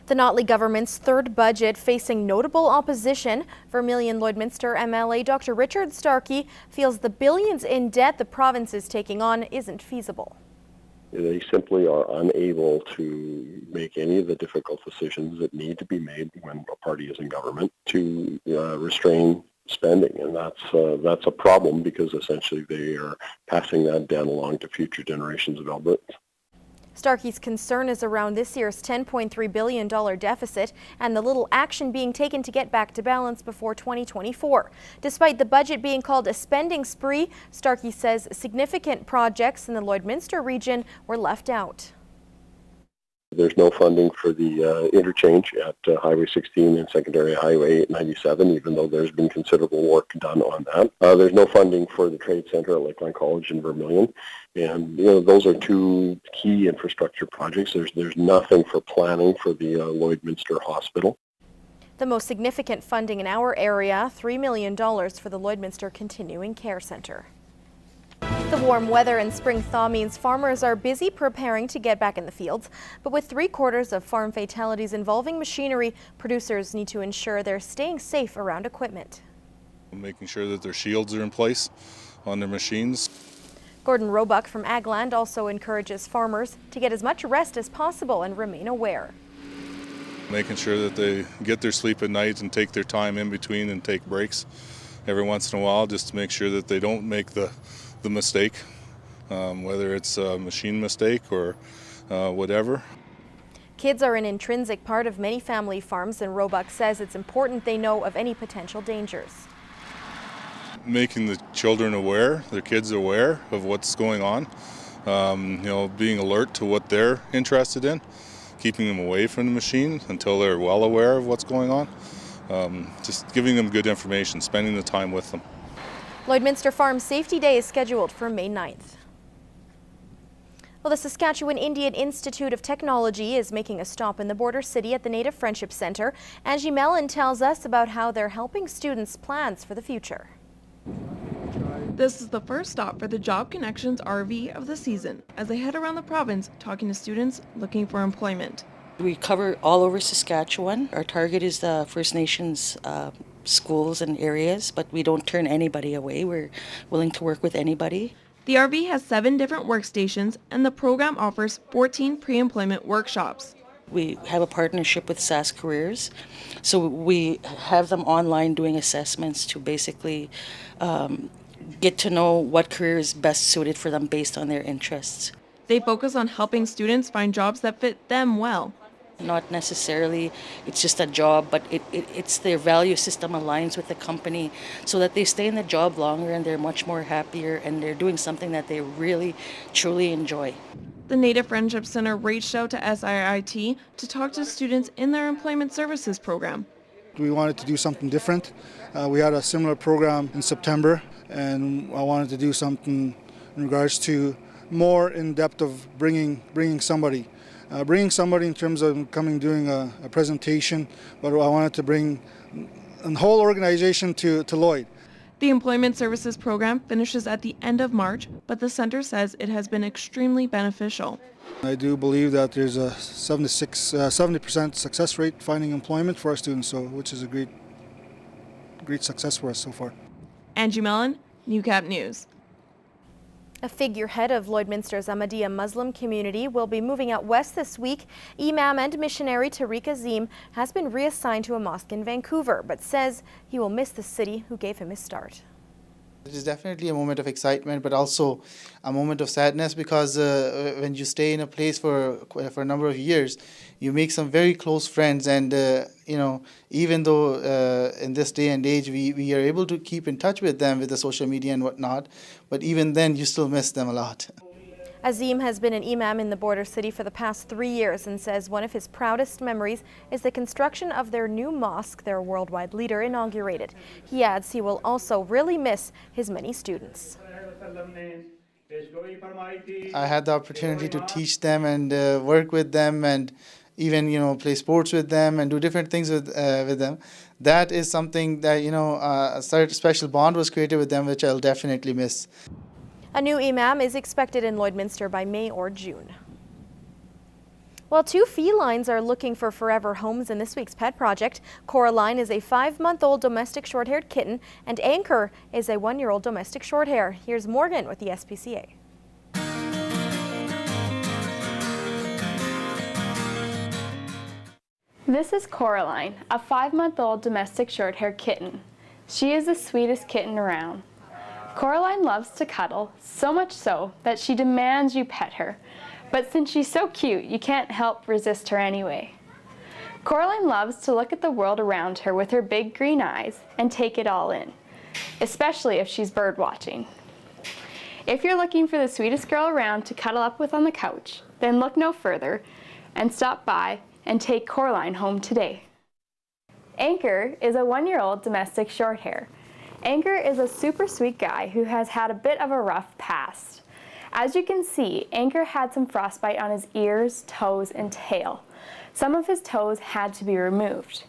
The Notley government's third budget facing notable opposition. Vermilion Lloydminster MLA Dr. Richard Starkey feels the billions in debt the province is taking on isn't feasible. They simply are unable to make any of the difficult decisions that need to be made when a party is in government to restrain spending, and that's a problem because essentially they are passing that down along to future generations of Albertans. Starkey's concern is around this year's $10.3 billion deficit and the little action being taken to get back to balance before 2024. Despite the budget being called a spending spree, Starkey says significant projects in the Lloydminster region were left out. There's no funding for the interchange at Highway 16 and Secondary Highway 897, even though there's been considerable work done on that. There's no funding for the Trade Centre at Lakeline College in Vermilion. And those are two key infrastructure projects. There's nothing for planning for the Lloydminster Hospital. The most significant funding in our area, $3 million for the Lloydminster Continuing Care Centre. The warm weather and spring thaw means farmers are busy preparing to get back in the fields. But with 3/4 of farm fatalities involving machinery, producers need to ensure they're staying safe around equipment. Making sure that their shields are in place on their machines. Gordon Roebuck from Agland also encourages farmers to get as much rest as possible and remain aware. Making sure that they get their sleep at night and take their time in between and take breaks every once in a while just to make sure that they don't make the mistake, whether it's a machine mistake or whatever. Kids are an intrinsic part of many family farms, and Roebuck says it's important they know of any potential dangers. Making the children aware, their kids aware of what's going on, being alert to what they're interested in, keeping them away from the machine until they're well aware of what's going on, just giving them good information, spending the time with them. Lloydminster Farm Safety Day is scheduled for May 9th. Well, the Saskatchewan Indian Institute of Technology is making a stop in the border city at the Native Friendship Centre. Angie Mellon tells us about how they're helping students' plans for the future. This is the first stop for the Job Connections RV of the season as they head around the province talking to students looking for employment. We cover all over Saskatchewan. Our target is the First Nations schools and areas, but we don't turn anybody away. We're willing to work with anybody. The RV has 7 different workstations and the program offers 14 pre-employment workshops. We have a partnership with SAS Careers, so we have them online doing assessments to basically get to know what career is best suited for them based on their interests. They focus on helping students find jobs that fit them well. Not necessarily it's just a job, but it's their value system aligns with the company so that they stay in the job longer and they're much more happier and they're doing something that they really, truly enjoy. The Native Friendship Centre reached out to SIIT to talk to students in their employment services program. We wanted to do something different. We had a similar program in September, and I wanted to do something in regards to more in depth of bringing somebody in terms of coming doing a presentation, but I wanted to bring a whole organization to Lloyd. The Employment Services program finishes at the end of March, but the center says it has been extremely beneficial. I do believe that there's a 70% success rate finding employment for our students, which is a great success for us so far. Angie Mellon, Newcap News. A figurehead of Lloydminster's Ahmadiyya Muslim community will be moving out west this week. Imam and missionary Tariq Azim has been reassigned to a mosque in Vancouver, but says he will miss the city who gave him his start. It is definitely a moment of excitement, but also a moment of sadness because when you stay in a place for a number of years, you make some very close friends, and even though in this day and age we are able to keep in touch with them with the social media and whatnot, but even then you still miss them a lot. Azim has been an imam in the border city for the past 3 years and says one of his proudest memories is the construction of their new mosque their worldwide leader inaugurated. He adds he will also really miss his many students. I had the opportunity to teach them and work with them and even play sports with them and do different things with them. That is something that a special bond was created with them, which I'll definitely miss. A new imam is expected in Lloydminster by May or June. Well, Well, 2 felines are looking for forever homes in this week's Pet Project. Coraline is a 5-month-old domestic short-haired kitten, and Anchor is a 1-year-old domestic short-hair. Here's Morgan with the SPCA. This is Coraline, a 5-month-old domestic short-haired kitten. She is the sweetest kitten around. Coraline loves to cuddle, so much so that she demands you pet her. But since she's so cute, you can't help resist her anyway. Coraline loves to look at the world around her with her big green eyes and take it all in, especially if she's bird watching. If you're looking for the sweetest girl around to cuddle up with on the couch, then look no further and stop by and take Coraline home today. Anchor is a 1-year-old domestic shorthair. Anchor is a super sweet guy who has had a bit of a rough past. As you can see, Anchor had some frostbite on his ears, toes, and tail. Some of his toes had to be removed.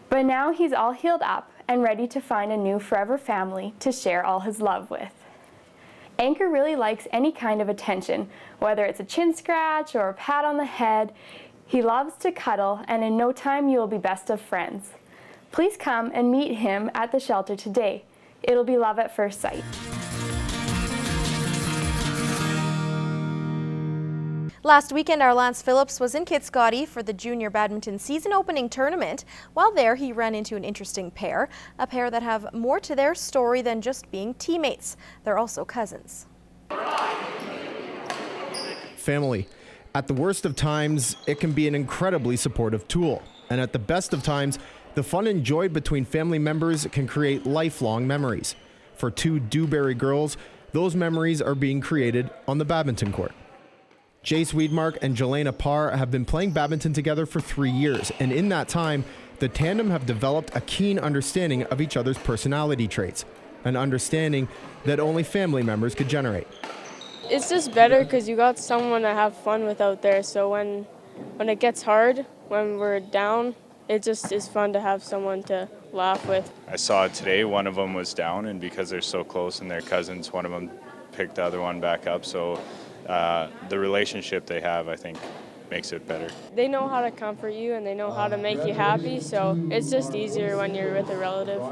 But now he's all healed up and ready to find a new forever family to share all his love with. Anchor really likes any kind of attention, whether it's a chin scratch or a pat on the head. He loves to cuddle, and in no time you will be best of friends. Please come and meet him at the shelter today. It'll be love at first sight. Last weekend, our Lance Phillips was in Kitscoty for the junior badminton season opening tournament. While there, he ran into an interesting pair, a pair that have more to their story than just being teammates. They're also cousins. Family. At the worst of times, it can be an incredibly supportive tool. And at the best of times, the fun enjoyed between family members can create lifelong memories. For 2 Dewberry girls, those memories are being created on the badminton court. Jace Weedmark and Jelena Parr have been playing badminton together for 3 years, and in that time, the tandem have developed a keen understanding of each other's personality traits, an understanding that only family members could generate. It's just better because you got someone to have fun with out there, so when it gets hard, when we're down, it just is fun to have someone to laugh with. I saw it today, one of them was down, and because they're so close and they're cousins, one of them picked the other one back up, so the relationship they have, I think, makes it better. They know how to comfort you and they know how to make you happy, so it's just easier when you're with a relative.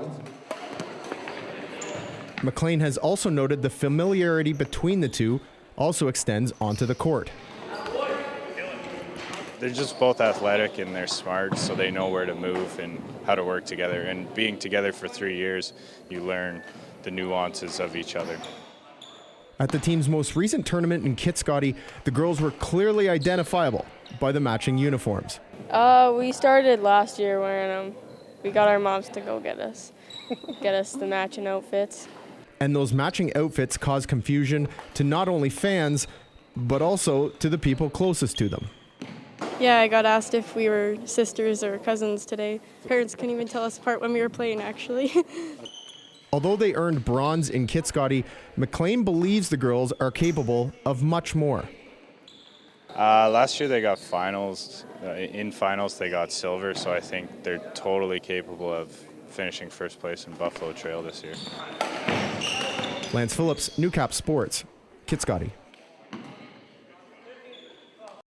McLean has also noted the familiarity between the two also extends onto the court. They're just both athletic and they're smart, so they know where to move and how to work together. And being together for 3 years, you learn the nuances of each other. At the team's most recent tournament in Kitscoty, the girls were clearly identifiable by the matching uniforms. We started last year wearing them. We got our moms to go get us the matching outfits. And those matching outfits caused confusion to not only fans, but also to the people closest to them. Yeah, I got asked if we were sisters or cousins today. Parents couldn't even tell us apart when we were playing, actually. Although they earned bronze in Kitscoty, McLean believes the girls are capable of much more. Last year they got finals. In finals they got silver, so I think they're totally capable of finishing first place in Buffalo Trail this year. Lance Phillips, Newcap Sports, Kitscoty.